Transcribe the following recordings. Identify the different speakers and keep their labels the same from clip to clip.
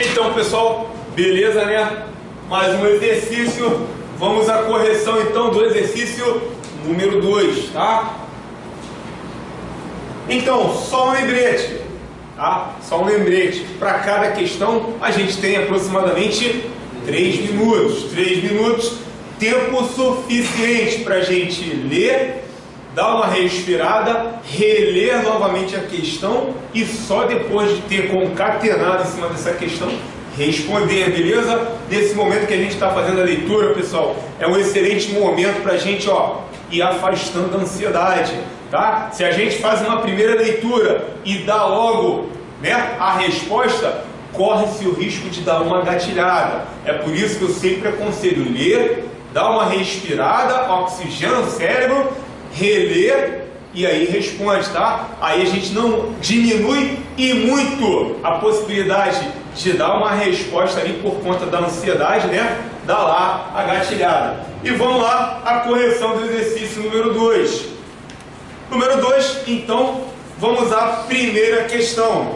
Speaker 1: Então, pessoal, beleza, né? Mais um exercício. Vamos à correção, então, do exercício número 2, tá? Então, só um lembrete, tá? Só um lembrete. Para cada questão, a gente tem aproximadamente 3 minutos. 3 minutos, tempo suficiente para a gente ler, dar uma respirada, reler novamente a questão e só depois de ter concatenado em cima dessa questão, responder, beleza? Nesse momento que a gente está fazendo a leitura, pessoal, é um excelente momento para a gente, ir afastando a ansiedade, tá? Se a gente faz uma primeira leitura e dá logo, né, a resposta, corre-se o risco de dar uma gatilhada. É por isso que eu sempre aconselho ler, dar uma respirada, oxigena o cérebro, reler e aí responde, tá? Aí a gente não diminui e muito a possibilidade de dar uma resposta ali por conta da ansiedade, né? Dá lá a gatilhada. E vamos lá, a correção do exercício número 2. Número 2, então, vamos à primeira questão.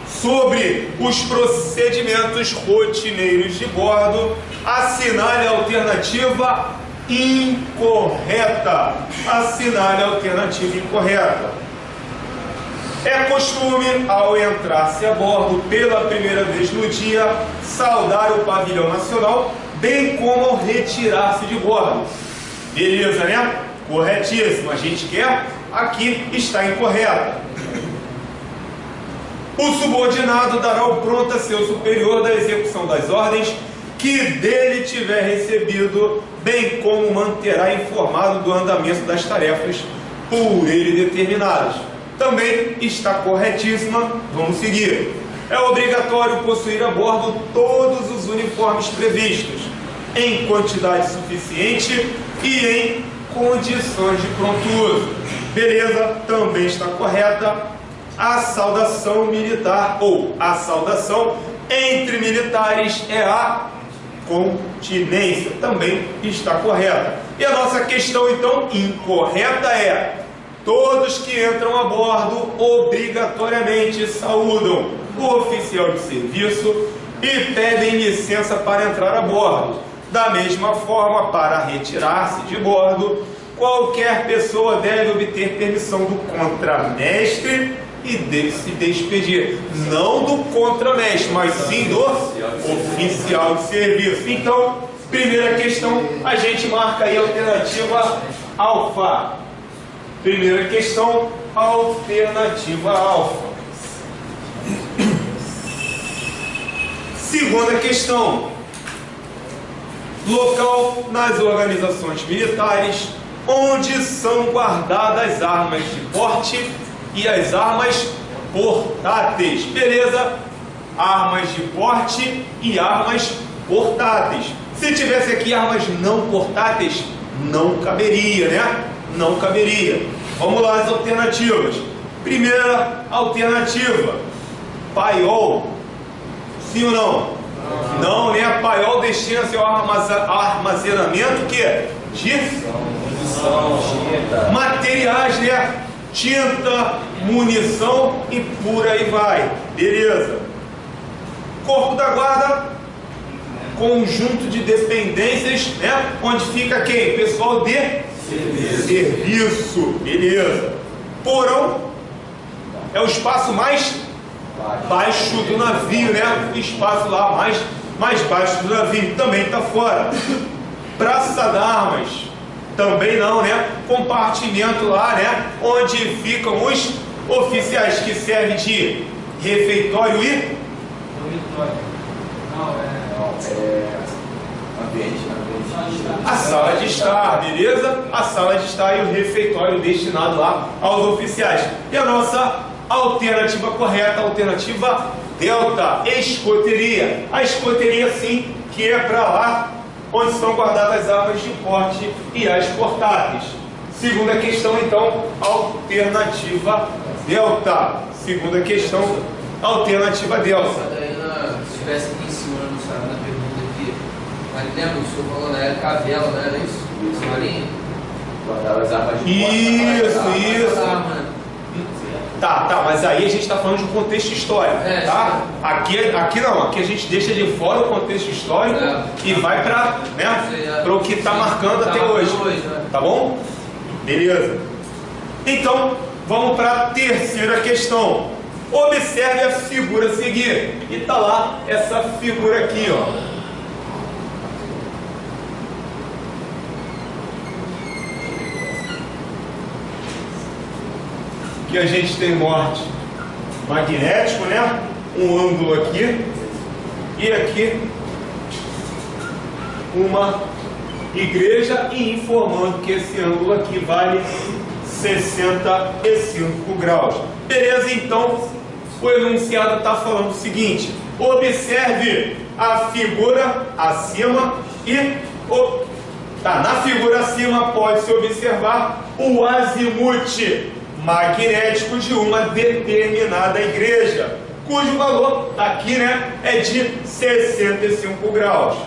Speaker 1: Sobre os procedimentos rotineiros de bordo, assinale a alternativa incorreta. Assinale a alternativa incorreta. É costume, ao entrar-se a bordo pela primeira vez no dia, saudar o pavilhão nacional, bem como ao retirar-se de bordo. Beleza, né? Corretíssimo. A gente quer, aqui está incorreta. O subordinado dará o pronto a seu superior da execução das ordens que dele tiver recebido, bem como manterá informado do andamento das tarefas por ele determinadas. Também está corretíssima. Vamos seguir. É obrigatório possuir a bordo todos os uniformes previstos, em quantidade suficiente e em condições de pronto uso. Beleza, também está correta. A saudação militar ou a saudação entre militares é a continência. Também está correta. E a nossa questão, então, incorreta é: todos que entram a bordo obrigatoriamente saúdam o oficial de serviço e pedem licença para entrar a bordo. Da mesma forma, para retirar-se de bordo, qualquer pessoa deve obter permissão do contramestre e deve se despedir. Não do contramestre, mas sim do oficial de serviço. Então, primeira questão, a gente marca aí a alternativa alfa. Primeira questão, alternativa alfa. Segunda questão, local nas organizações militares onde são guardadas armas de porte e as armas portáteis. Beleza? Armas de porte e armas portáteis. Se tivesse aqui armas não portáteis, não caberia, né? Não caberia. Vamos lá as alternativas. Primeira alternativa, paiol. Sim ou não? Não, né? Paiol destina-se ao armazenamento de materiais, né? Tinta, munição e por aí vai. Beleza. Corpo da guarda, conjunto de dependências, né? Onde fica quem? Pessoal de serviço. Beleza. Porão é o espaço mais baixo do navio, né? O espaço lá mais baixo do navio. Também está fora. Praça d'armas. Também não, né? Compartimento lá, né? Onde ficam os oficiais, que servem de refeitório e... a sala de estar, beleza? A sala de estar e o refeitório destinado lá aos oficiais. E a nossa alternativa correta, a alternativa delta, escoteria. A escoteria, sim, que é para lá onde são guardadas as armas de porte e as portáteis. Segunda questão, então, alternativa delta. Segunda questão, alternativa delta.
Speaker 2: Se estivesse aqui em cima, não sabe, na pergunta aqui, mas lembra, o senhor falou, né? Cavela, não era isso? Marinho?
Speaker 3: Guardava as armas de porte.
Speaker 1: Isso. Tá, mas aí a gente está falando de um contexto histórico, tá? Aqui não, aqui a gente deixa de fora o contexto histórico e vai para, né, para o que está marcando até hoje, tá bom? Beleza. Então, vamos para a terceira questão. Observe a figura a seguir. E tá lá essa figura aqui, ó. Que a gente tem norte magnético, né? Um ângulo aqui e aqui uma igreja, e informando que esse ângulo aqui vale 65 graus. Beleza? Então o enunciado está falando o seguinte: observe a figura acima e na figura acima pode-se observar o azimute magnético de uma determinada igreja, cujo valor aqui, né, é de 65 graus.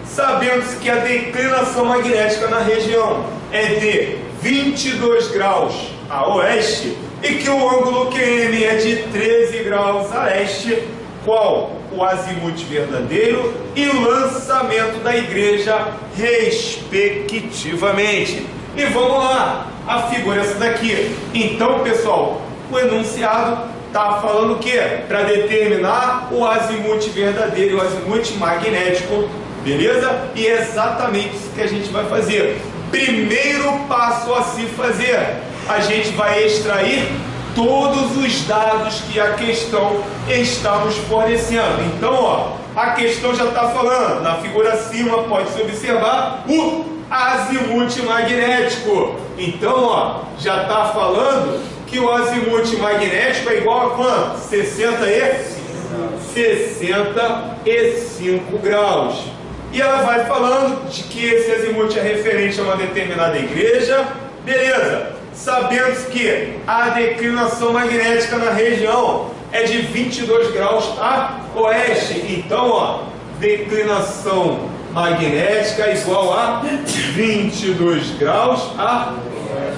Speaker 1: Sabendo-se que a declinação magnética na região é de 22 graus a oeste e que o ângulo QM é de 13 graus a leste, qual o azimute verdadeiro e o lançamento da igreja, respectivamente. E vamos lá, a figura é essa daqui. Então, pessoal, o enunciado está falando o quê? Para determinar o azimute verdadeiro e o azimute magnético, beleza? E é exatamente isso que a gente vai fazer. Primeiro passo a se fazer, a gente vai extrair todos os dados que a questão está nos fornecendo. Então, ó, a questão já está falando, na figura acima pode-se observar o azimute magnético. Então, ó, já está falando que o azimute magnético é igual a quanto? 65 graus. E ela vai falando de que esse azimute é referente a uma determinada igreja. Beleza. Sabemos que a declinação magnética na região é de 22 graus a oeste. Então, ó, declinação magnética igual a 22 graus a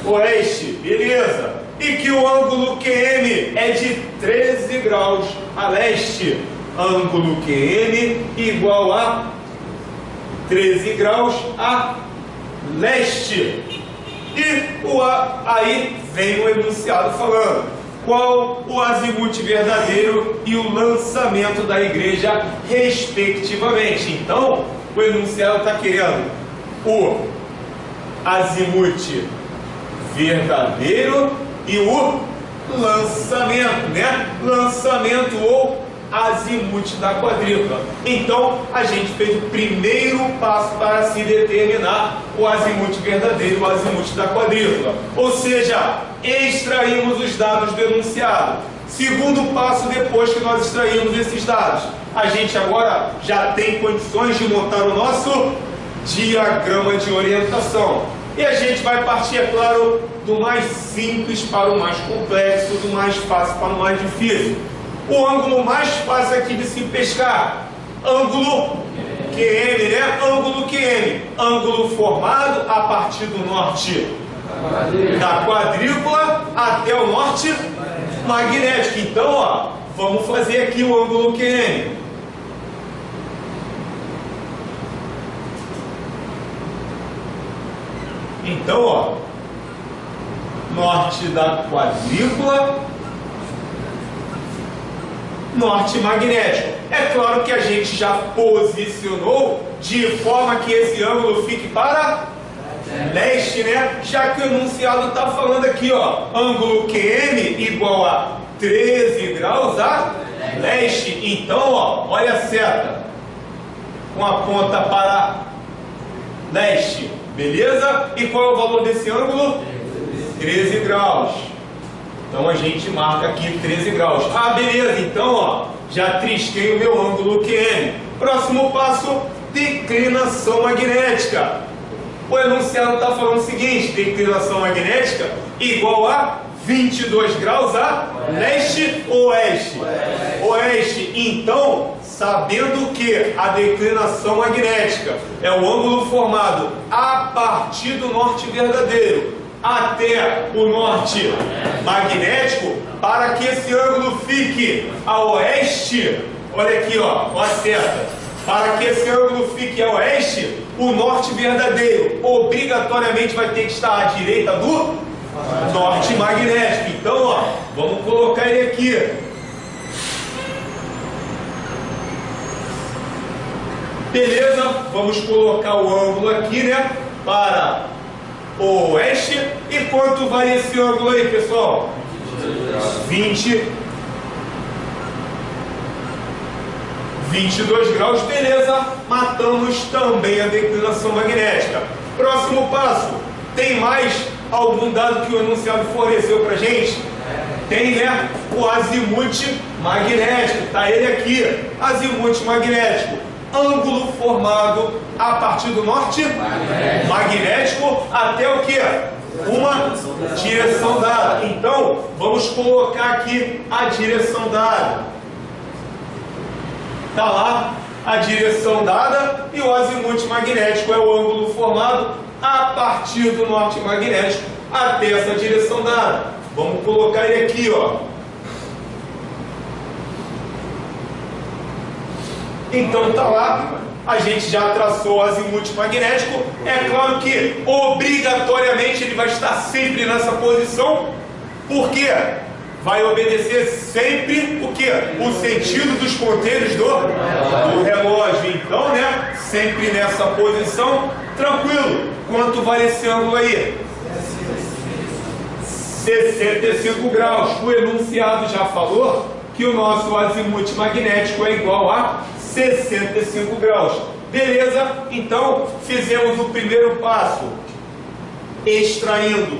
Speaker 1: oeste. Beleza. E que o ângulo QM é de 13 graus a leste. Ângulo QM igual a 13 graus a leste. E aí vem o enunciado falando qual o azimute verdadeiro e o lançamento da igreja, respectivamente. Então, o enunciado está querendo o azimute verdadeiro e o lançamento, né? Lançamento ou azimute da quadrícula. Então, a gente fez o primeiro passo para se determinar o azimute verdadeiro e o azimute da quadrícula. Ou seja, extraímos os dados do enunciado. Segundo passo, depois que nós extraímos esses dados, a gente agora já tem condições de montar o nosso diagrama de orientação. E a gente vai partir, é claro, do mais simples para o mais complexo, do mais fácil para o mais difícil. O ângulo mais fácil aqui de se pescar, ângulo QM, né? Ângulo QM, ângulo formado a partir do norte da quadrícula até o norte magnético. Então, ó, vamos fazer aqui o ângulo QM. Então, ó, norte da quadrícula, norte magnético. É claro que a gente já posicionou de forma que esse ângulo fique para leste, né? Já que o enunciado está falando aqui, ó, ângulo QM igual a 13 graus a leste. Então, ó, olha a seta com a ponta para leste, beleza? E qual é o valor desse ângulo? 13 graus. Então a gente marca aqui 13 graus. Ah, beleza, então, ó, já trisquei o meu ângulo QM. Próximo passo, declinação magnética. O enunciado está falando o seguinte: declinação magnética igual a 22 graus a leste ou oeste? Oeste. Então, sabendo que a declinação magnética é o ângulo formado a partir do norte verdadeiro até o norte magnético, para que esse ângulo fique a oeste, olha aqui, ó, a seta, para que esse ângulo fique a oeste, o norte verdadeiro obrigatoriamente vai ter que estar à direita do norte magnético. Então, ó, vamos colocar ele aqui. Beleza? Vamos colocar o ângulo aqui, né? Para o oeste. E quanto vale esse ângulo aí, pessoal? 22 graus, beleza. Matamos também a declinação magnética. Próximo passo. Tem mais algum dado que o enunciado forneceu pra gente? Tem, né? O azimute magnético. Tá ele aqui. Azimute magnético. Ângulo formado a partir do norte magnético até o que? Uma direção dada. Então, vamos colocar aqui a direção dada. Está lá a direção dada e o azimute magnético é o ângulo formado a partir do norte magnético até essa direção dada. Vamos colocar ele aqui, ó. Então tá lá, a gente já traçou o azimute magnético. É claro que obrigatoriamente ele vai estar sempre nessa posição, porque vai obedecer sempre o que? O sentido dos ponteiros do relógio. Então, né? Sempre nessa posição. Tranquilo. Quanto vale esse ângulo aí? 65 graus. O enunciado já falou que o nosso azimute magnético é igual a 65 graus. Beleza? Então, fizemos o primeiro passo, extraindo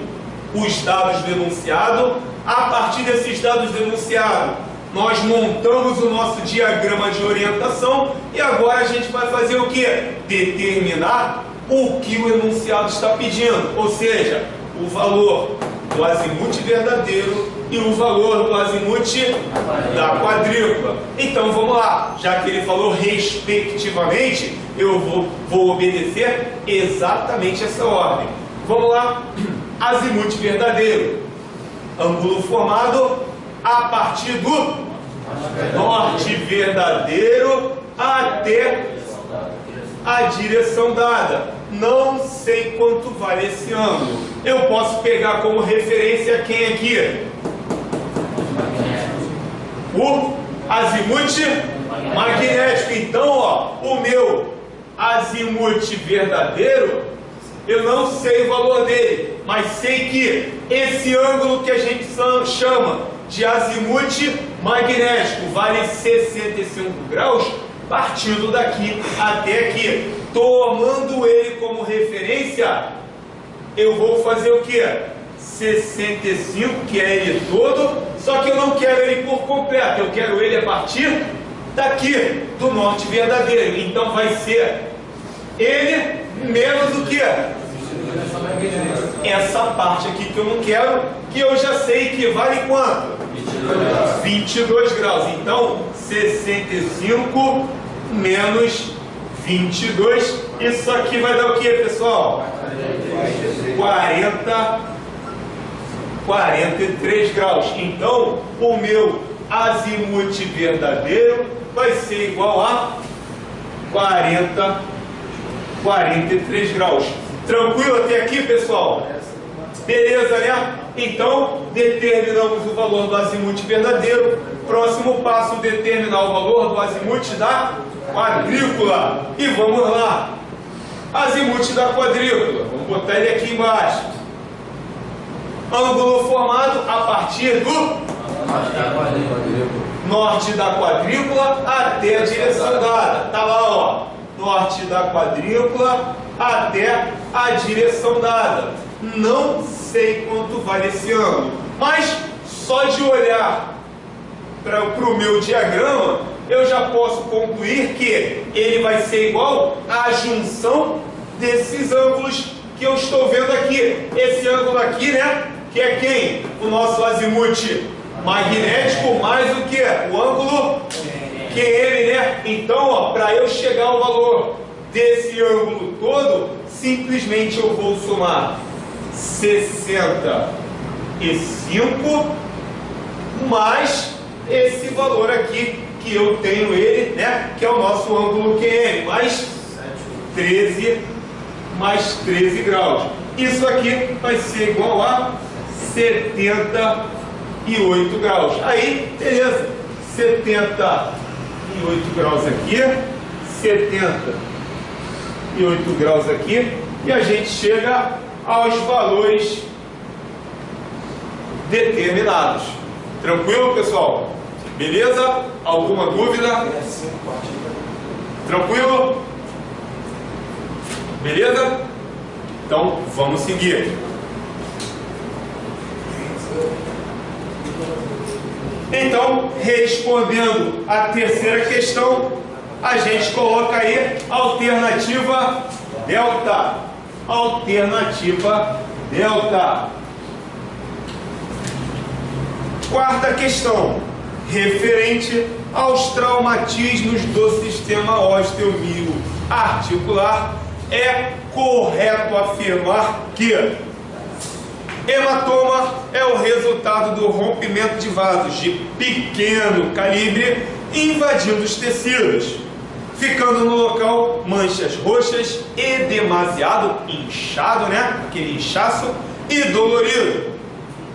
Speaker 1: os dados do enunciado. A partir desses dados do enunciado, nós montamos o nosso diagrama de orientação e agora a gente vai fazer o que? Determinar o que o enunciado está pedindo, ou seja, o valor do azimute verdadeiro e o valor do azimute da quadrícula. Então vamos lá, já que ele falou respectivamente, eu vou obedecer exatamente essa ordem. Vamos lá, azimute verdadeiro, ângulo formado a partir do norte verdadeiro até a direção dada. Não sei quanto vale esse ângulo. Eu posso pegar como referência quem aqui? O azimute magnético. Então, ó, o meu azimute verdadeiro, eu não sei o valor dele, mas sei que esse ângulo que a gente chama de azimute magnético vale 65 graus, partindo daqui até aqui. Tomando ele como referência, eu vou fazer o que? 65, que é ele todo, só que eu não quero ele por completo, eu quero ele a partir daqui, do norte verdadeiro. Então vai ser ele menos o que? Essa parte aqui que eu não quero, que eu já sei que vale quanto? 22 graus. Então, 65 menos 22. Isso aqui vai dar o que, pessoal? 43 graus. Então, o meu azimute verdadeiro vai ser igual a 43 graus. Tranquilo até aqui, pessoal? Beleza, né? Então, determinamos o valor do azimute verdadeiro. Próximo passo, determinar o valor do azimute da quadrícula. E vamos lá. Azimute da quadrícula. Vamos botar ele aqui embaixo. Ângulo formado a partir do norte da quadrícula até a direção dada. Tá lá, ó. Norte da quadrícula até a direção dada. Não sei quanto vale esse ângulo, mas só de olhar para o meu diagrama, eu já posso concluir que ele vai ser igual à junção desses ângulos que eu estou vendo aqui. Esse ângulo aqui, né? Que é quem? O nosso azimute magnético mais o que? O ângulo QM, né? Então, para eu chegar ao valor desse ângulo todo, simplesmente eu vou somar 65 mais esse valor aqui, que eu tenho ele, né? Que é o nosso ângulo QM, mais 13 graus. Isso aqui vai ser igual a 78 graus. Aí, beleza. 78 graus aqui, 78 graus aqui, e a gente chega aos valores determinados. Tranquilo, pessoal? Beleza? Alguma dúvida? Tranquilo? Beleza? Então, vamos seguir. Então, respondendo a terceira questão, a gente coloca aí alternativa delta. Alternativa delta. Quarta questão, referente aos traumatismos do sistema osteomioarticular, é correto afirmar que hematoma é o resultado do rompimento de vasos de pequeno calibre invadindo os tecidos, ficando no local manchas roxas e demasiado inchado, né? Aquele inchaço e dolorido.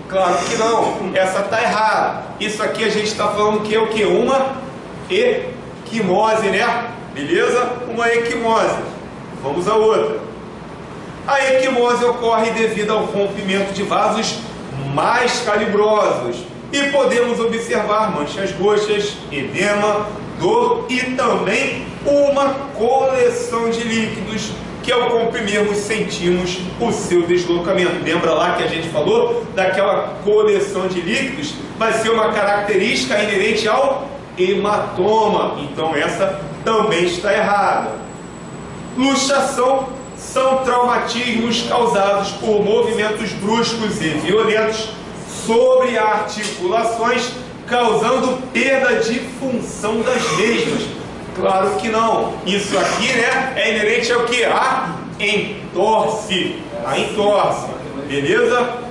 Speaker 1: Claro que não, essa está errada. Isso aqui a gente está falando que é o que? Uma equimose, né? Beleza? Uma equimose. Vamos a outra. A equimose ocorre devido ao rompimento de vasos mais calibrosos e podemos observar manchas roxas, edema, dor e também uma coleção de líquidos que ao comprimirmos sentimos o seu deslocamento. Lembra lá que a gente falou daquela coleção de líquidos? Vai ser uma característica inerente ao hematoma. Então essa também está errada. Luxação são traumatismos causados por movimentos bruscos e violentos sobre articulações, causando perda de função das mesmas. Claro que não. Isso aqui, né, é inerente ao que? A entorse. A entorse. Beleza?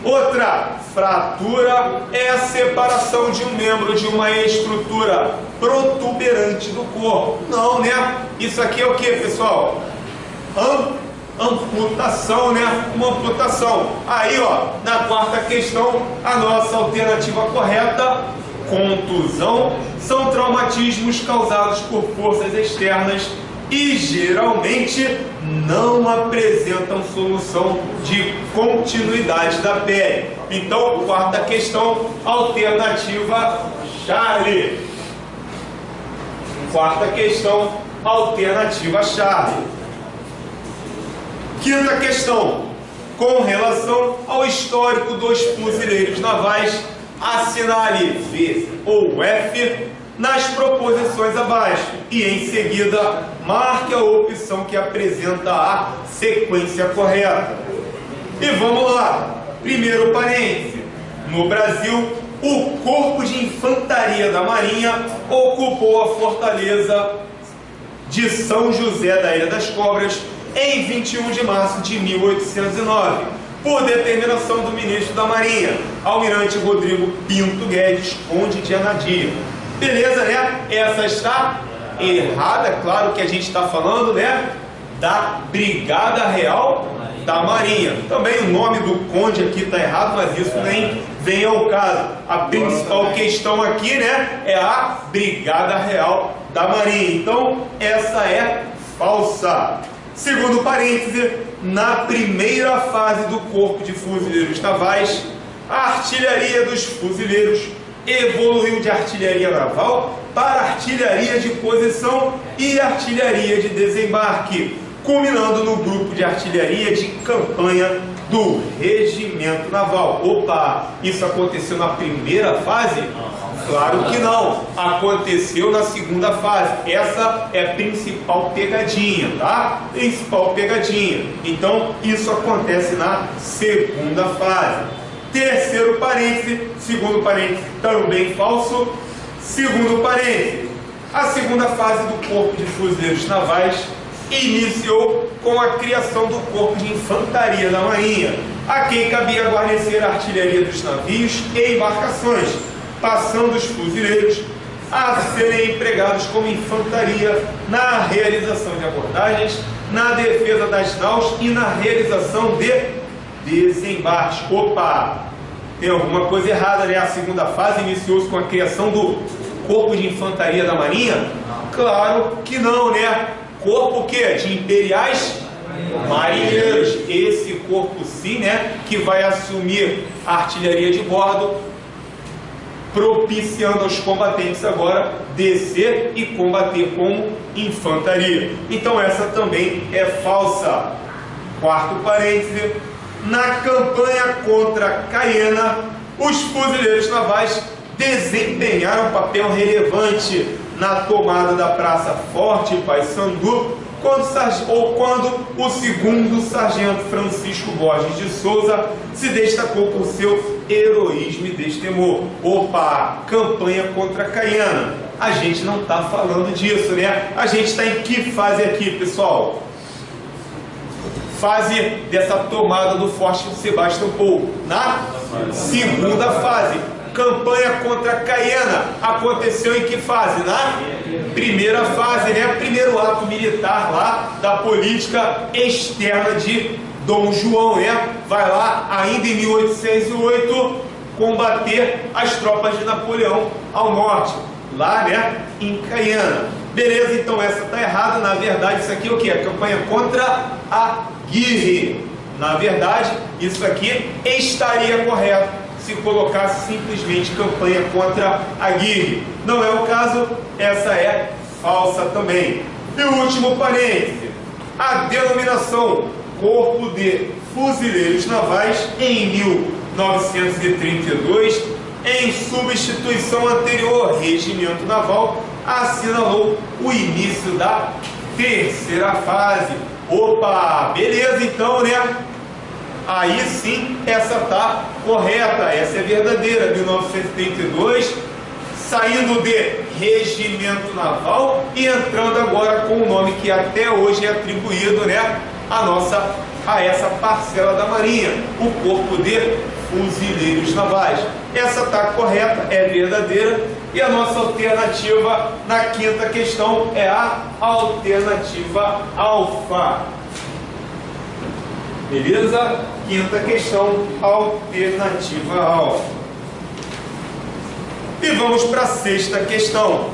Speaker 1: Outra, fratura é a separação de um membro de uma estrutura protuberante do corpo. Não, né? Isso aqui é o que, pessoal? Amputação, né? Uma amputação. Aí, ó, na quarta questão, a nossa alternativa correta, contusão, são traumatismos causados por forças externas e geralmente não apresentam solução de continuidade da pele. Então, quarta questão, alternativa Charlie. Quarta questão, alternativa Charlie. Quinta questão, com relação ao histórico dos fuzileiros navais, assinale V ou F nas proposições abaixo e em seguida marque a opção que apresenta a sequência correta. E vamos lá. Primeiro parêntese. No Brasil, o Corpo de Infantaria da Marinha ocupou a fortaleza de São José da Ilha das Cobras em 21 de março de 1809, por determinação do ministro da Marinha, almirante Rodrigo Pinto Guedes, conde de Anadia. Beleza, né? Essa está errada, claro que a gente está falando, né, da Brigada Real da Marinha. Também o nome do conde aqui está errado, mas isso nem vem ao caso. A principal questão aqui, né, é a Brigada Real da Marinha. Então, essa é falsa. Segundo parêntese, na primeira fase do Corpo de Fuzileiros Navais, a artilharia dos fuzileiros evoluiu de artilharia naval para artilharia de posição e artilharia de desembarque, culminando no grupo de artilharia de campanha do Regimento Naval. Opa, isso aconteceu na primeira fase? Claro que não, aconteceu na segunda fase. Essa é a principal pegadinha, tá? Principal pegadinha. Então, isso acontece na segunda fase. Terceiro parêntese, segundo parêntese também falso. Segundo parêntese, a segunda fase do Corpo de Fuzileiros Navais iniciou com a criação do Corpo de Infantaria da Marinha, a quem cabia guarnecer a artilharia dos navios e embarcações, passando os fuzileiros a serem empregados como infantaria na realização de abordagens, na defesa das naus e na realização de desembarques. Opa! Tem alguma coisa errada, né? A segunda fase iniciou-se com a criação do Corpo de Infantaria da Marinha? Claro que não, né? Corpo o quê? De imperiais marinheiros. Esse corpo sim, né? Que vai assumir a artilharia de bordo, propiciando aos combatentes agora descer e combater como infantaria. Então essa também é falsa. Quarto parêntese: na campanha contra Caiena, os fuzileiros navais desempenharam um papel relevante na tomada da Praça Forte Paissandu, quando o segundo sargento Francisco Borges de Souza se destacou por seu heroísmo e destemor. Opa, campanha contra Caiena. A gente não está falando disso, né? A gente está em que fase aqui, pessoal? Fase dessa tomada do Forte Sebastopol. Na segunda fase. Campanha contra Caiena aconteceu em que fase? Na primeira fase, né? Primeiro ato militar lá da política externa de Dom João, né? Vai lá, ainda em 1808, combater as tropas de Napoleão ao norte, lá, né? Em Caiena. Beleza, então essa tá errada. Na verdade, isso aqui é o que? A campanha contra Aguirre. Na verdade, isso aqui estaria correto se colocasse simplesmente campanha contra Aguirre. Não é o caso, essa é falsa também. E o último parêntese: a denominação Corpo de Fuzileiros Navais, em 1932, em substituição anterior Regimento Naval, assinalou o início da terceira fase. Opa, beleza então, né? Aí sim, essa tá correta, essa é verdadeira. 1932, saindo de Regimento Naval e entrando agora com o nome que até hoje é atribuído, né, a essa parcela da Marinha, o Corpo de Fuzileiros Navais. Essa tá correta, é verdadeira. E a nossa alternativa na quinta questão é a alternativa alfa. Beleza? Quinta questão, alternativa alfa. E vamos para a sexta questão.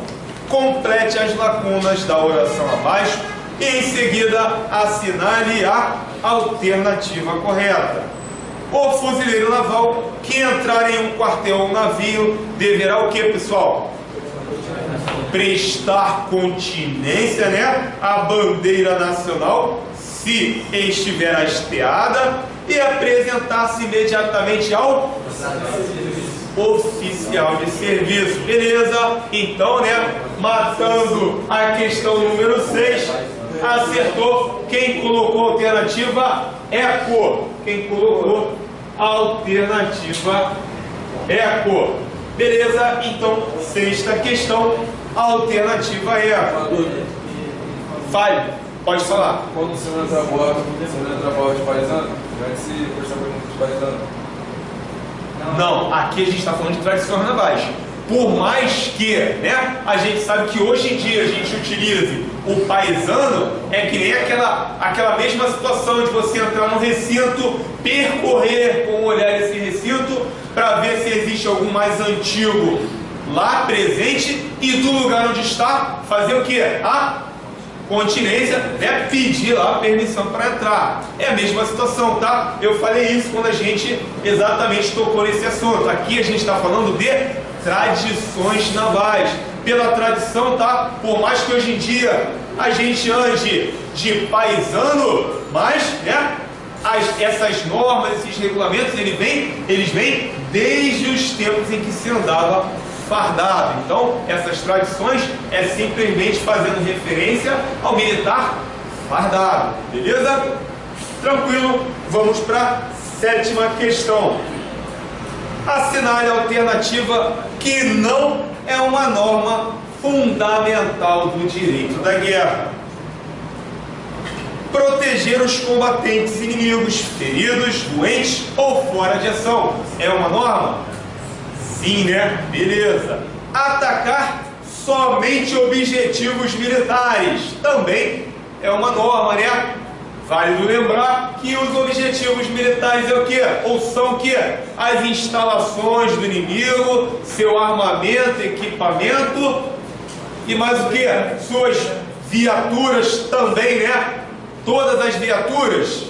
Speaker 1: Complete as lacunas da oração abaixo e em seguida assinale a alternativa correta. O fuzileiro naval que entrar em um quartel ou navio deverá o que, pessoal? Prestar continência, né, à bandeira nacional, se estiver hasteada, e apresentar-se imediatamente ao oficial de serviço. Beleza? Então, né, matando a questão número 6, acertou quem colocou a alternativa ECO. Quem colocou a alternativa ECO. Beleza? Então, sexta questão, alternativa ECO. Fale. Pode falar.
Speaker 3: Quando você não trabalha de paisano, vai se prestar pergunta de paisano?
Speaker 1: Não, aqui a gente está falando de tradições navais. Por mais que, né, a gente sabe que hoje em dia a gente utilize o paisano, é que nem aquela mesma situação de você entrar no recinto, percorrer com o olhar esse recinto para ver se existe algum mais antigo lá presente e do lugar onde está, fazer o que? A continência, né? Pedir lá a permissão para entrar. É a mesma situação, tá? Eu falei isso quando a gente exatamente tocou nesse assunto. Aqui a gente está falando de tradições navais. Pela tradição, tá? Por mais que hoje em dia a gente ande de paisano, mas, né, essas normas, esses regulamentos, eles vêm desde os tempos em que se andava fardado. Então, essas tradições é simplesmente fazendo referência ao militar fardado. Beleza? Tranquilo? Vamos para a sétima questão. Assinale a alternativa que não é uma norma fundamental do direito da guerra. proteger os combatentes inimigos, feridos, doentes ou fora de ação. É uma norma? Sim, né? Beleza. Atacar somente objetivos militares. Também é uma norma, né? Válido lembrar que os objetivos militares é o quê? Ou são o quê? As instalações do inimigo, seu armamento, equipamento e mais o quê? Suas viaturas também, né? Todas as viaturas?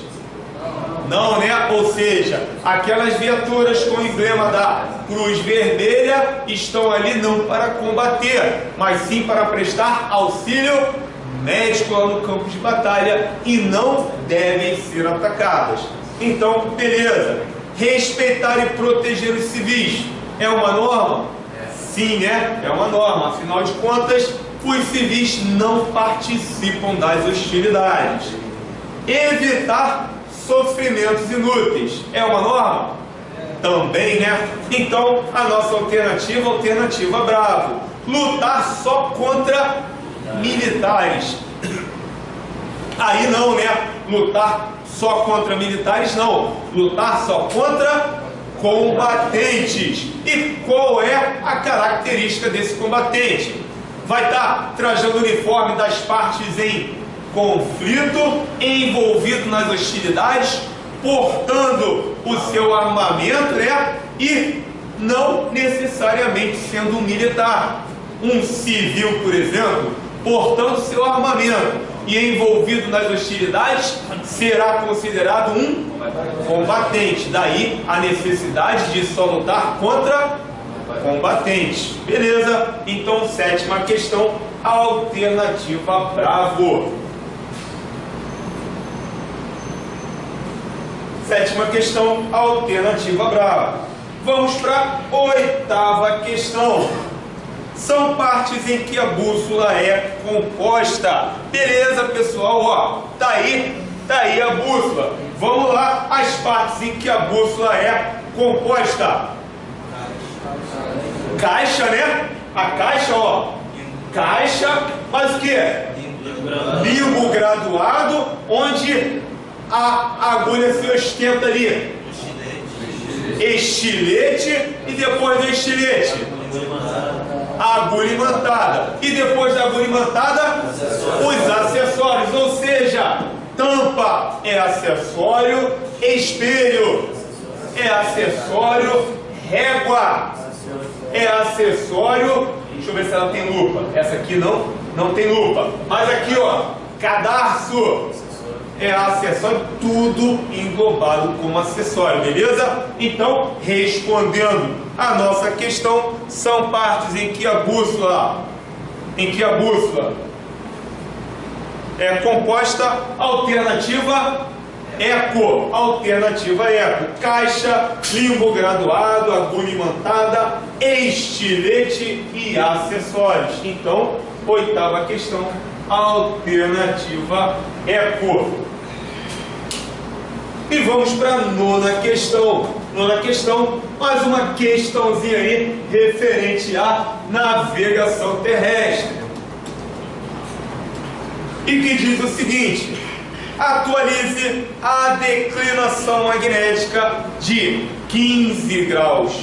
Speaker 1: Não, né? Ou seja, aquelas viaturas com o emblema da Cruz Vermelha estão ali não para combater, mas sim para prestar auxílio médico lá no campo de batalha e não devem ser atacadas. Então, beleza. Respeitar e proteger os civis é uma norma? Sim, né? É uma norma. Afinal de contas, os civis não participam das hostilidades. Evitar sofrimentos inúteis é uma norma? Também, né? Então, a nossa alternativa bravo. Lutar só contra militares. Aí não, né? Lutar só contra militares não. Lutar só contra combatentes. E qual é a característica desse combatente? Vai estar trajando o uniforme das partes em conflito, envolvido nas hostilidades, portando o seu armamento, né? E não necessariamente sendo um militar. Um civil, por exemplo, portando seu armamento e envolvido nas hostilidades, será considerado um combatente. Daí a necessidade de só lutar contra combatentes. Beleza? Então, sétima questão, alternativa bravo. Sétima questão, alternativa brava. Vamos para a oitava questão. São partes em que a bússola é composta. Beleza, pessoal? Ó, tá aí a bússola. Vamos lá, as partes em que a bússola é composta. Caixa, né? A caixa, ó. Caixa, mas o que? Limbo graduado, onde a agulha se ostenta ali. Estilete e depois do estilete. A agulha imantada. E depois da agulha imantada, os acessórios. Ou seja, tampa é acessório, espelho é acessório, régua é acessório. Deixa eu ver se ela tem lupa. Essa aqui não tem lupa. Mas aqui, ó, cadarço é acessório, tudo englobado como acessório, beleza? Então, respondendo a nossa questão, são partes em que a bússola é composta. Alternativa eco, caixa, limbo graduado, agulha imantada, estilete e acessórios. Então, oitava questão, alternativa eco. E vamos para a nona questão. Nona questão, mais uma questãozinha aí referente à navegação terrestre. E que diz o seguinte: atualize a declinação magnética de 15 graus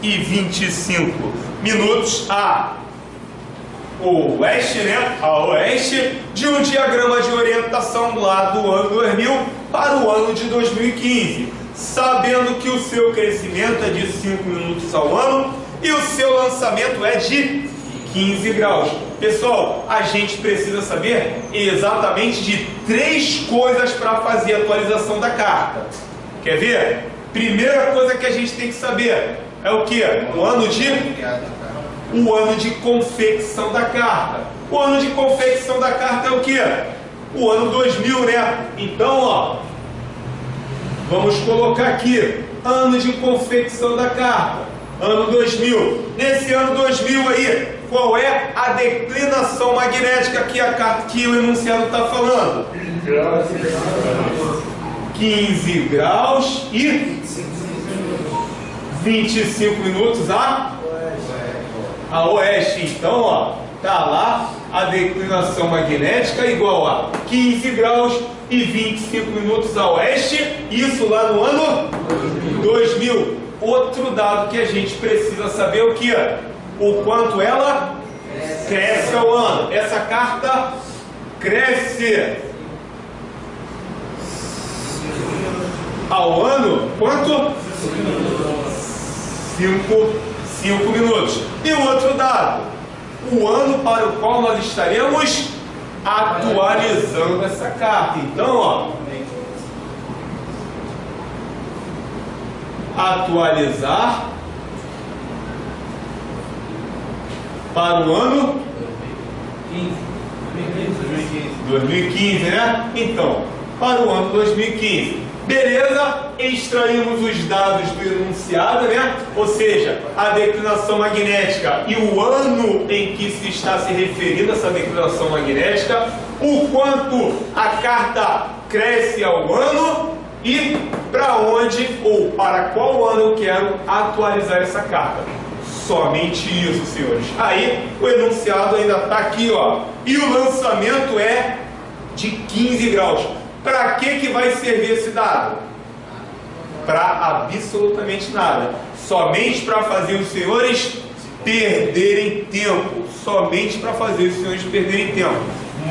Speaker 1: e 25 minutos a oeste, né? A oeste de um diagrama de orientação lá do ano 2000 para o ano de 2015, sabendo que o seu crescimento é de 5 minutos ao ano e o seu lançamento é de 15 graus. Pessoal, a gente precisa saber exatamente de 3 coisas para fazer a atualização da carta. Quer ver? Primeira coisa que a gente tem que saber é o que? O ano de confecção da carta. O ano de confecção da carta é o que? O ano 2000, né? Então, ó, vamos colocar aqui, ano de confecção da carta, ano 2000. Nesse ano 2000 aí, qual é a declinação magnética que a carta, que o enunciado está falando? 15 graus e 25 minutos a oeste. Então, ó, tá lá a declinação magnética igual a 15 graus e 25 minutos a oeste, isso lá no ano 2000. Outro dado que a gente precisa saber o que é? O quanto ela cresce ao ano. Essa carta cresce ao ano, quanto? 5 minutos. E o outro dado, o ano para o qual nós estaremos atualizando essa carta. Então, ó, atualizar para o ano 2015, né? Então, para o ano 2015. Beleza? Extraímos os dados do enunciado, né? Ou seja, a declinação magnética e o ano em que se está se referindo a essa declinação magnética, o quanto a carta cresce ao ano e para onde ou para qual ano eu quero atualizar essa carta. Somente isso, senhores. Aí o enunciado ainda está aqui, ó. E o lançamento é de 15 graus. Para que vai servir esse dado? Para absolutamente nada. Somente para fazer os senhores perderem tempo. Somente para fazer os senhores perderem tempo.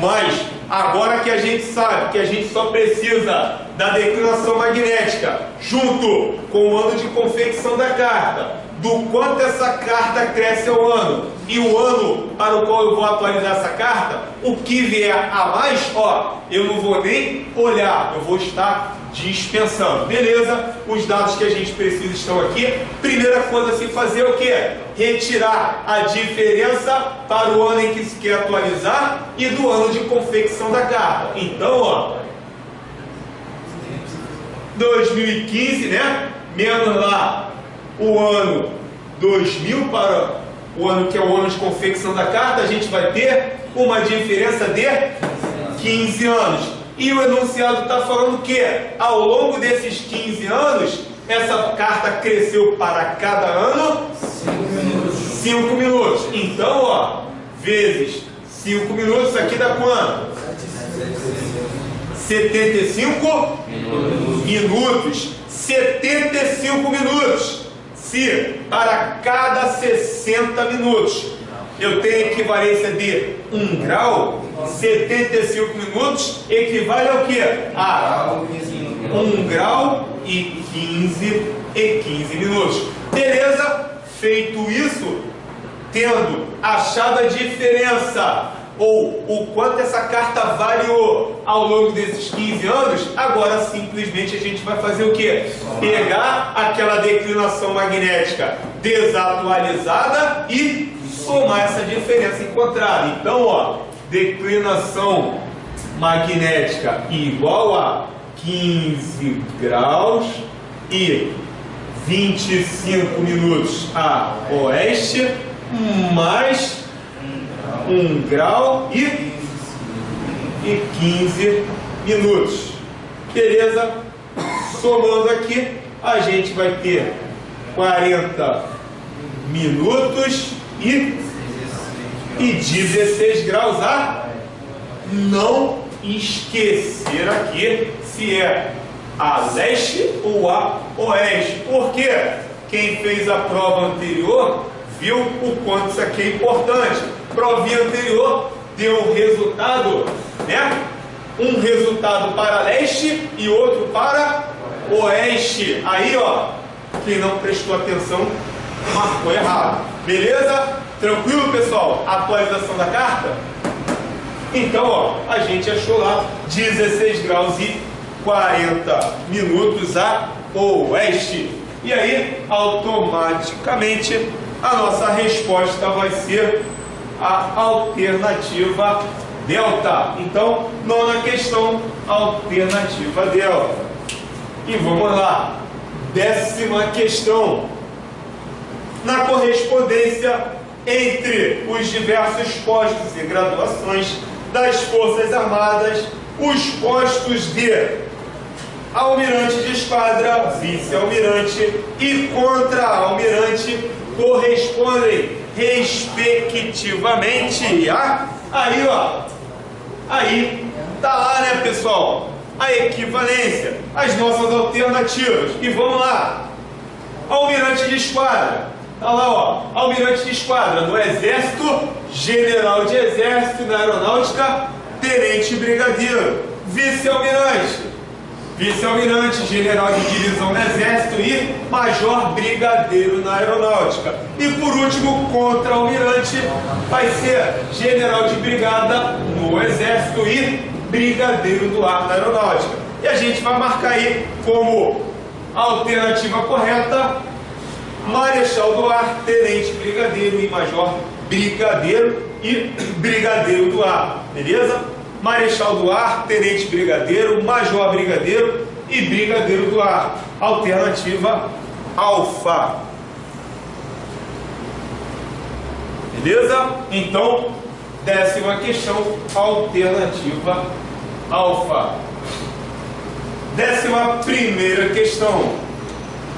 Speaker 1: Mas, agora que a gente sabe que a gente só precisa da declinação magnética, junto com o ano de confecção da carta, do quanto essa carta cresce ao ano e o ano para o qual eu vou atualizar essa carta, o que vier a mais, ó, eu não vou nem olhar, eu vou estar dispensando. Beleza? Os dados que a gente precisa estão aqui. Primeira coisa a se fazer é o que? Retirar a diferença para o ano em que se quer atualizar e do ano de confecção da carta. Então, ó, 2015, né? Menos lá o ano 2000 para o ano que é o ano de confecção da carta, a gente vai ter uma diferença de 15 anos. E o enunciado está falando que ao longo desses 15 anos, essa carta cresceu para cada ano 5 minutos. Então, ó, vezes 5 minutos, aqui dá quanto? 75 minutos. 75 minutos. Se para cada 60 minutos eu tenho equivalência de 1 grau, 75 minutos equivale ao que? A 1 grau e 15 minutos. Beleza? Feito isso, tendo achado a diferença ou o quanto essa carta variou ao longo desses 15 anos, agora simplesmente a gente vai fazer o quê? Pegar aquela declinação magnética desatualizada e somar essa diferença encontrada. Então, ó, declinação magnética igual a 15 graus e 25 minutos a oeste, mais 1 grau e 15 minutos. Beleza? Somando aqui, a gente vai ter 40 minutos e 16 graus a não esquecer aqui se é a leste ou a oeste. Porque quem fez a prova anterior viu o quanto isso aqui é importante. Provinha anterior deu um resultado, né? Um resultado para leste e outro para oeste. Aí, ó, quem não prestou atenção marcou errado. Beleza? Tranquilo, pessoal? Atualização da carta? Então, ó, a gente achou lá 16 graus e 40 minutos a oeste. E aí, automaticamente, a nossa resposta vai ser a alternativa delta. Então, nona questão, alternativa delta. E vamos lá. 10ª questão. Na correspondência entre os diversos postos e graduações das Forças Armadas, os postos de almirante de esquadra, vice-almirante e contra-almirante correspondem respectivamente a... Aí, ó, aí tá lá, né, pessoal? a equivalência, as nossas alternativas. E vamos lá. Almirante de esquadra. Tá lá, ó. Almirante de esquadra no Exército, general de Exército, na Aeronáutica, tenente brigadeiro. Vice-almirante. Vice-almirante, general de divisão no Exército e major brigadeiro na Aeronáutica. E por último, contra-almirante, vai ser general de brigada no Exército e brigadeiro do ar na Aeronáutica. E a gente vai marcar aí como alternativa correta, marechal do ar, tenente brigadeiro e major brigadeiro e brigadeiro do ar, beleza? Marechal do ar, tenente brigadeiro, major brigadeiro e brigadeiro do ar. Alternativa alfa. Beleza? Então, 10ª questão, alternativa alfa. 11ª questão.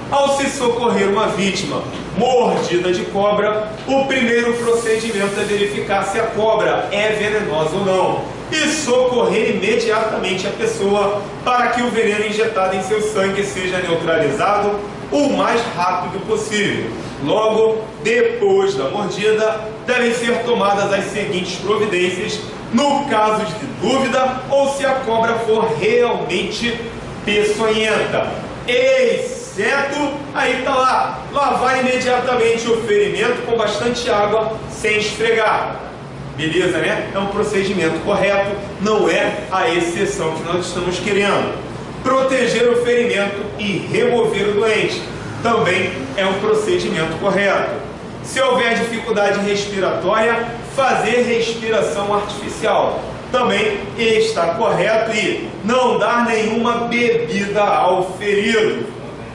Speaker 1: Ao se socorrer uma vítima mordida de cobra, o primeiro procedimento é verificar se a cobra é venenosa ou não e socorrer imediatamente a pessoa para que o veneno injetado em seu sangue seja neutralizado o mais rápido possível. Logo, depois da mordida, devem ser tomadas as seguintes providências no caso de dúvida ou se a cobra for realmente peçonhenta. Exceto, aí tá lá, lavar imediatamente o ferimento com bastante água sem esfregar. Beleza, né? É um procedimento correto, não é a exceção que nós estamos querendo. Proteger o ferimento e remover o doente também é um procedimento correto. Se houver dificuldade respiratória, fazer respiração artificial também está correto. E não dar nenhuma bebida ao ferido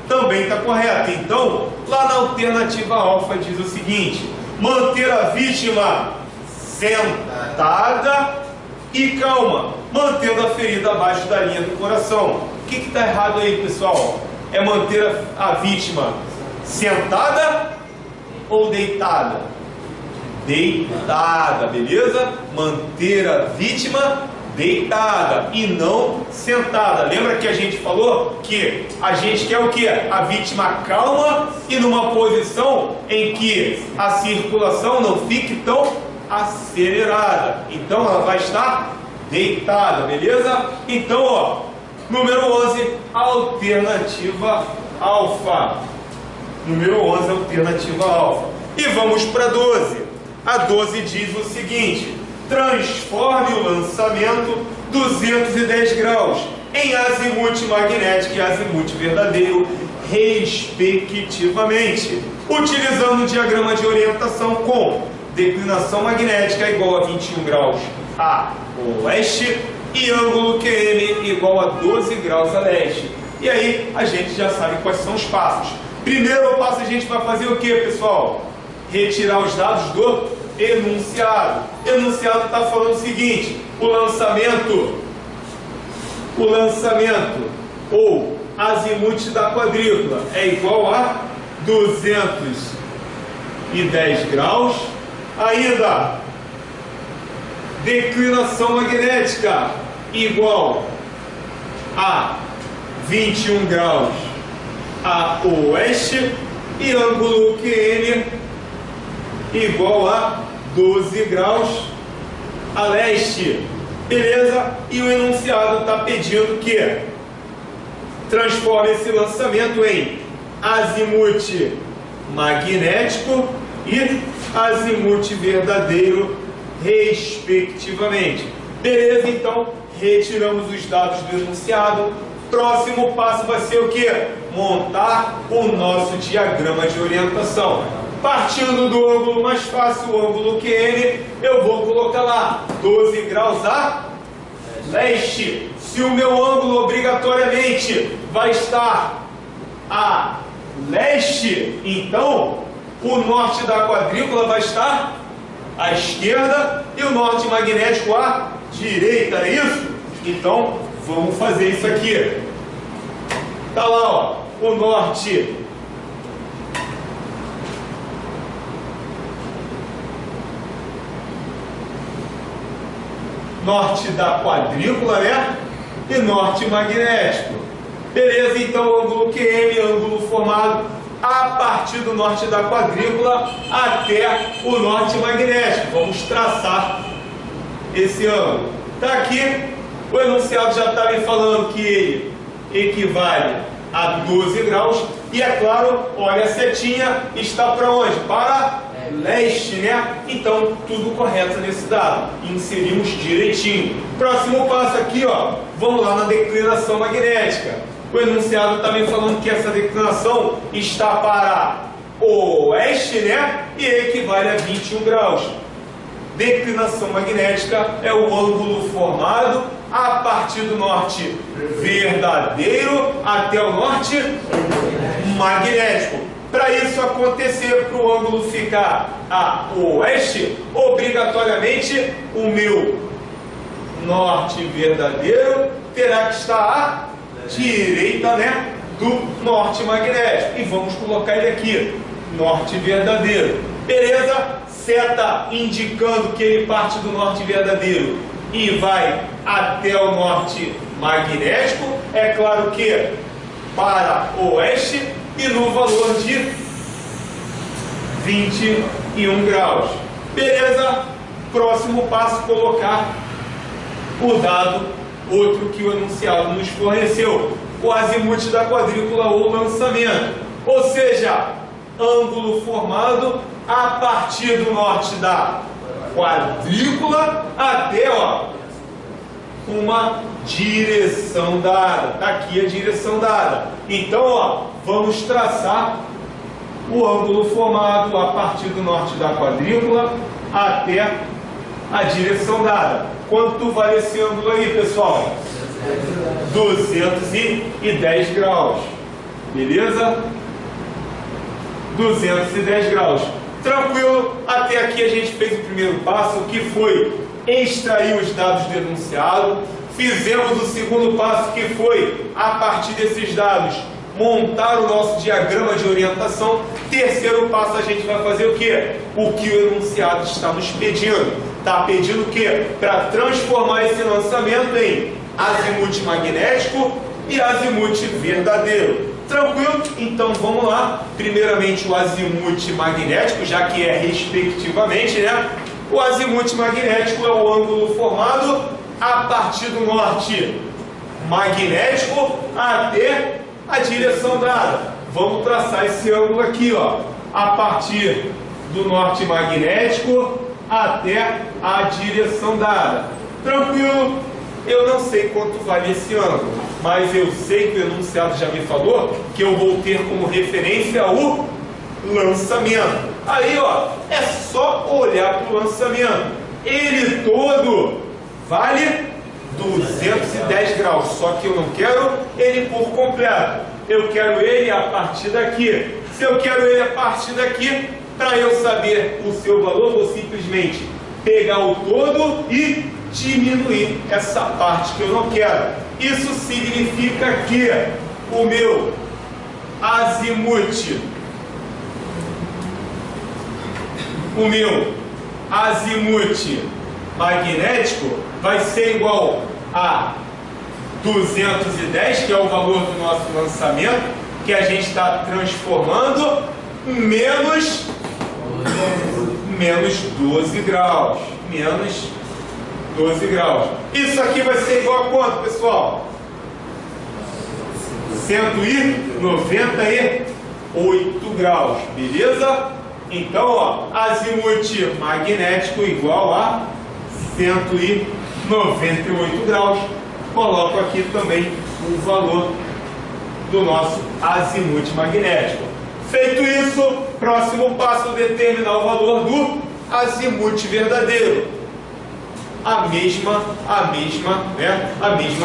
Speaker 1: também está correto. Então, lá na alternativa alfa diz o seguinte: manter a vítima sentada e calma, mantendo a ferida abaixo da linha do coração. O que está errado aí, pessoal? É manter a vítima sentada ou deitada? Deitada, beleza? Manter a vítima deitada e não sentada. Lembra que a gente falou que a gente quer o quê? A vítima calma e numa posição em que a circulação não fique tão acelerada. Então ela vai estar deitada, beleza? Então, ó, número 11, alternativa alfa. Número 11, alternativa alfa. E vamos para 12. A 12 diz o seguinte: transforme o lançamento 210 graus em azimuth magnético e azimuth verdadeiro, respectivamente, utilizando o diagrama de orientação com declinação magnética igual a 21 graus a oeste e ângulo QM igual a 12 graus a leste. E aí a gente já sabe quais são os passos. Primeiro passo, a gente vai fazer o que, pessoal? Retirar os dados do enunciado. O enunciado está falando o seguinte: o lançamento ou azimuth da quadrícula é igual a 210 graus. Ainda, declinação magnética igual a 21 graus a oeste e ângulo QN igual a 12 graus a leste. Beleza? E o enunciado está pedindo que transforme esse lançamento em azimuth magnético e azimuth verdadeiro, respectivamente. Beleza? Então, retiramos os dados do enunciado. Próximo passo vai ser o que? Montar o nosso diagrama de orientação. Partindo do ângulo mais fácil, o ângulo QN, eu vou colocar lá 12 graus a leste. Se o meu ângulo obrigatoriamente vai estar a leste, então o norte da quadrícula vai estar à esquerda e o norte magnético à direita, é isso? Então, vamos fazer isso aqui. Tá lá, ó, o norte da quadrícula, né? e norte magnético. Beleza? Então, ângulo QM, ângulo formado a partir do norte da quadrícula até o norte magnético. Vamos traçar esse ângulo. Está aqui, o enunciado já está me falando que ele equivale a 12 graus. E é claro, olha a setinha, está para onde? Para leste, né? Então, tudo correto nesse dado. Inserimos direitinho. Próximo passo aqui, ó. Vamos lá na declinação magnética. O enunciado está me falando que essa declinação está para oeste, né? E equivale a 21 graus. Declinação magnética é o ângulo formado a partir do norte verdadeiro até o norte magnético. Para isso acontecer, para o ângulo ficar a oeste, obrigatoriamente o meu norte verdadeiro terá que estar à direita, né, do norte magnético. E vamos colocar ele aqui, norte verdadeiro. Beleza? Seta indicando que ele parte do norte verdadeiro e vai até o norte magnético. É claro que para oeste e no valor de 21 graus. Beleza? Próximo passo, colocar o dado outro que o enunciado nos forneceu, o azimute da quadrícula ou lançamento. Ou seja, ângulo formado a partir do norte da quadrícula até, ó, uma direção dada. Está aqui a direção dada. Então, ó, vamos traçar o ângulo formado a partir do norte da quadrícula até a direção dada. Quanto vale esse ângulo aí, pessoal? 210 graus. Beleza? 210 graus. Tranquilo? Até aqui a gente fez o primeiro passo, que foi extrair os dados do enunciado. Fizemos o segundo passo, que foi, a partir desses dados, montar o nosso diagrama de orientação. Terceiro passo, a gente vai fazer o quê? O que o enunciado está nos pedindo. Está pedindo o quê? Para transformar esse lançamento em azimute magnético e azimute verdadeiro. Tranquilo? Então vamos lá. Primeiramente o azimute magnético, já que é respectivamente, né? O azimute magnético é o ângulo formado a partir do norte magnético até a direção dada. Vamos traçar esse ângulo aqui, ó, a partir do norte magnético até a direção dada. Tranquilo? Eu não sei quanto vale esse ângulo, mas eu sei que o enunciado já me falou que eu vou ter como referência o lançamento. Aí, ó, é só olhar para o lançamento. Ele todo vale 210 graus, só que eu não quero ele por completo. Eu quero ele a partir daqui. Se eu quero ele a partir daqui, para eu saber o seu valor, vou simplesmente pegar o todo e diminuir essa parte que eu não quero. Isso significa que o meu azimute, magnético vai ser igual a 210, que é o valor do nosso lançamento, que a gente está transformando, menos 12 graus. Menos 12 graus. Isso aqui vai ser igual a quanto, pessoal? 198 graus. Beleza? Então, ó, azimute magnético igual a 198 graus. Coloco aqui também o valor do nosso azimute magnético. Feito isso, próximo passo, determinar o valor do azimute verdadeiro. A mesma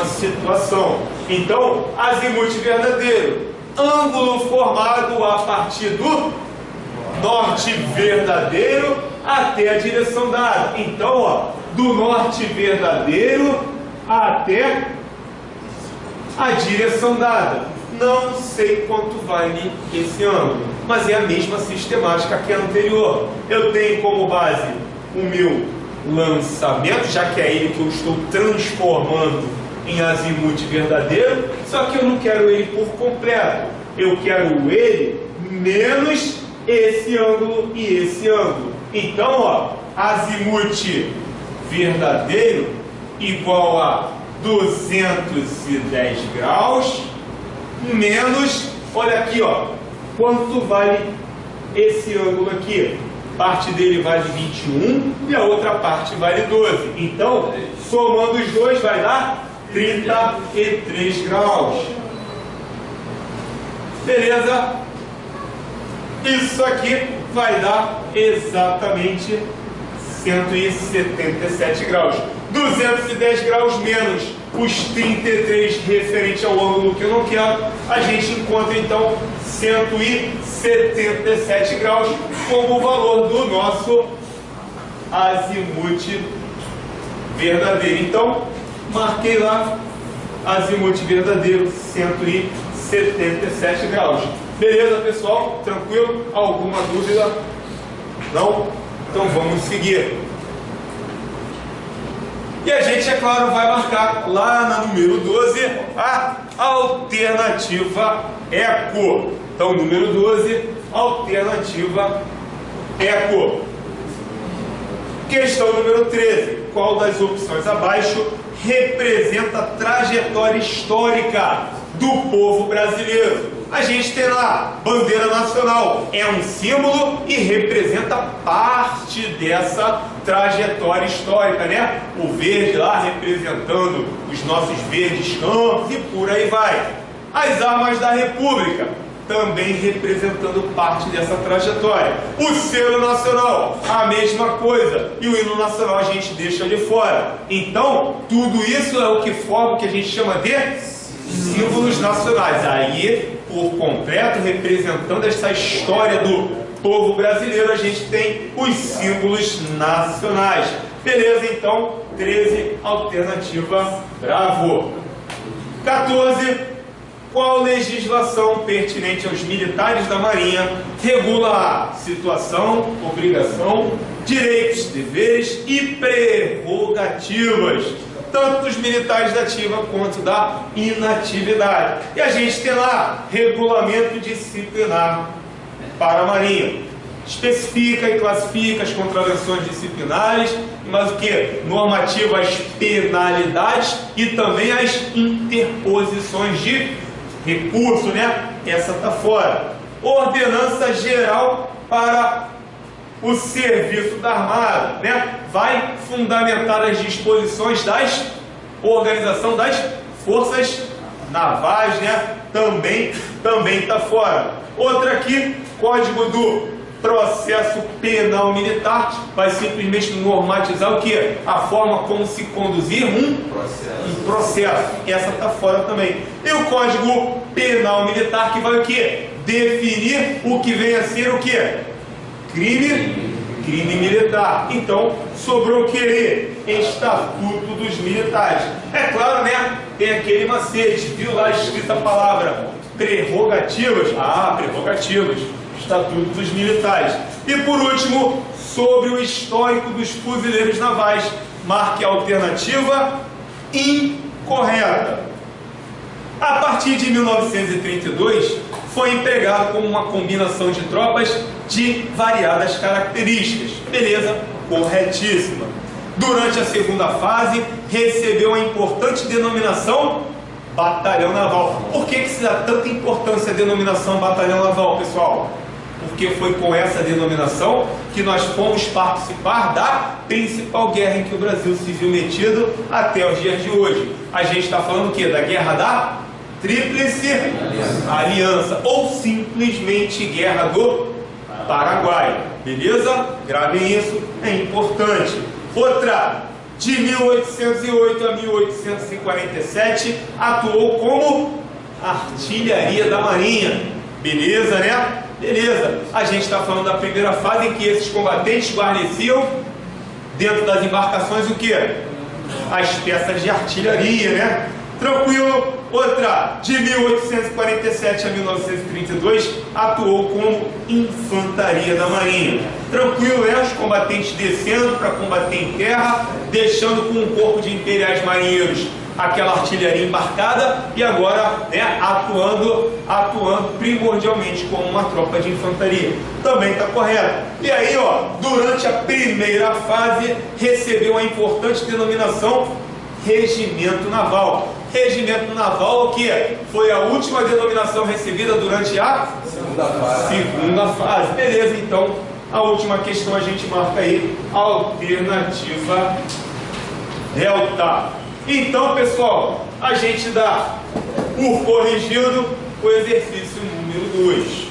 Speaker 1: situação. Então, azimute verdadeiro, ângulo formado a partir do norte verdadeiro até a direção dada. Então, ó, do norte verdadeiro até a direção dada. Não sei quanto vale esse ângulo, mas é a mesma sistemática que a anterior. Eu tenho como base o meu lançamento, já que é ele que eu estou transformando em azimuth verdadeiro, só que eu não quero ele por completo. Eu quero ele menos esse ângulo e esse ângulo. Então, ó, azimuth verdadeiro igual a 210 graus menos, olha aqui, ó, quanto vale esse ângulo aqui? Parte dele vale 21 e a outra parte vale 12. Então, somando os dois vai dar 33 graus. Beleza? Isso aqui vai dar exatamente 177 graus. 210 graus menos os 33 referente ao ângulo que eu não quero, a gente encontra então 177 graus como o valor do nosso azimuth verdadeiro. Então, marquei lá, azimuth verdadeiro, 177 graus. Beleza, pessoal? Tranquilo? Alguma dúvida? Não? Então vamos seguir. E a gente, é claro, vai marcar lá na número 12 a alternativa eco. Então, número 12, alternativa eco. Questão número 13. Qual das opções abaixo representa a trajetória histórica do povo brasileiro? A gente tem lá, bandeira nacional, é um símbolo e representa parte dessa trajetória histórica, né? O verde lá representando os nossos verdes campos e por aí vai. As armas da República, também representando parte dessa trajetória. O selo nacional, a mesma coisa. E o hino nacional a gente deixa de fora. Então, tudo isso é o que forma o que a gente chama de símbolos nacionais. Aí, por completo, representando essa história do povo brasileiro, a gente tem os símbolos nacionais. Beleza, então, 13, alternativa bravo. 14, qual legislação pertinente aos militares da Marinha regula a situação, obrigação, direitos, deveres e prerrogativas, tanto dos militares da ativa quanto da inatividade? E a gente tem lá, regulamento disciplinar para a Marinha. Especifica e classifica as contravenções disciplinares, mas o que? Normativa as penalidades e também as interposições de recurso, né? Essa tá fora. Ordenança geral para o serviço da Armada, né? Vai fundamentar as disposições das organização das forças navais, né? Também tá fora. Outra aqui, Código do Processo Penal Militar, vai simplesmente normatizar o que? A forma como se conduzir um processo. Essa tá fora também. E o Código Penal Militar, que vai o que? Definir o que vem a ser o que? Crime militar. Então, sobrou o que? Estatuto dos Militares. É claro, né? Tem aquele macete, viu lá escrita a palavra prerrogativas? Ah, prerrogativas. Estatuto dos Militares. E por último, sobre o histórico dos fuzileiros navais, marque a alternativa incorreta. A partir de 1932, foi empregado como uma combinação de tropas de variadas características. Beleza? Corretíssima. Durante a segunda fase, recebeu a importante denominação Batalhão Naval. Por que se dá tanta importância à denominação Batalhão Naval, pessoal? Porque foi com essa denominação que nós fomos participar da principal guerra em que o Brasil se viu metido até os dias de hoje. A gente está falando o quê? Da Guerra da Tríplice Aliança, ou simplesmente Guerra do Paraguai. Beleza? Gravem isso, é importante. Outra, de 1808 a 1847, atuou como artilharia da Marinha. Beleza, né? Beleza. A gente está falando da primeira fase em que esses combatentes guarneciam dentro das embarcações o que? As peças de artilharia, né? Tranquilo. Outra, de 1847 a 1932, atuou como infantaria da Marinha. Tranquilo, né? Os combatentes descendo para combater em terra, deixando com um corpo de imperiais marinheiros aquela artilharia embarcada e agora, né, atuando primordialmente como uma tropa de infantaria. Também está correto. E aí, ó, durante a primeira fase, recebeu a importante denominação Regimento Naval. Regimento Naval, o que foi a última denominação recebida durante a segunda fase. Beleza, então a última questão a gente marca aí, alternativa delta. Então, pessoal, a gente dá por corrigido o exercício número 2.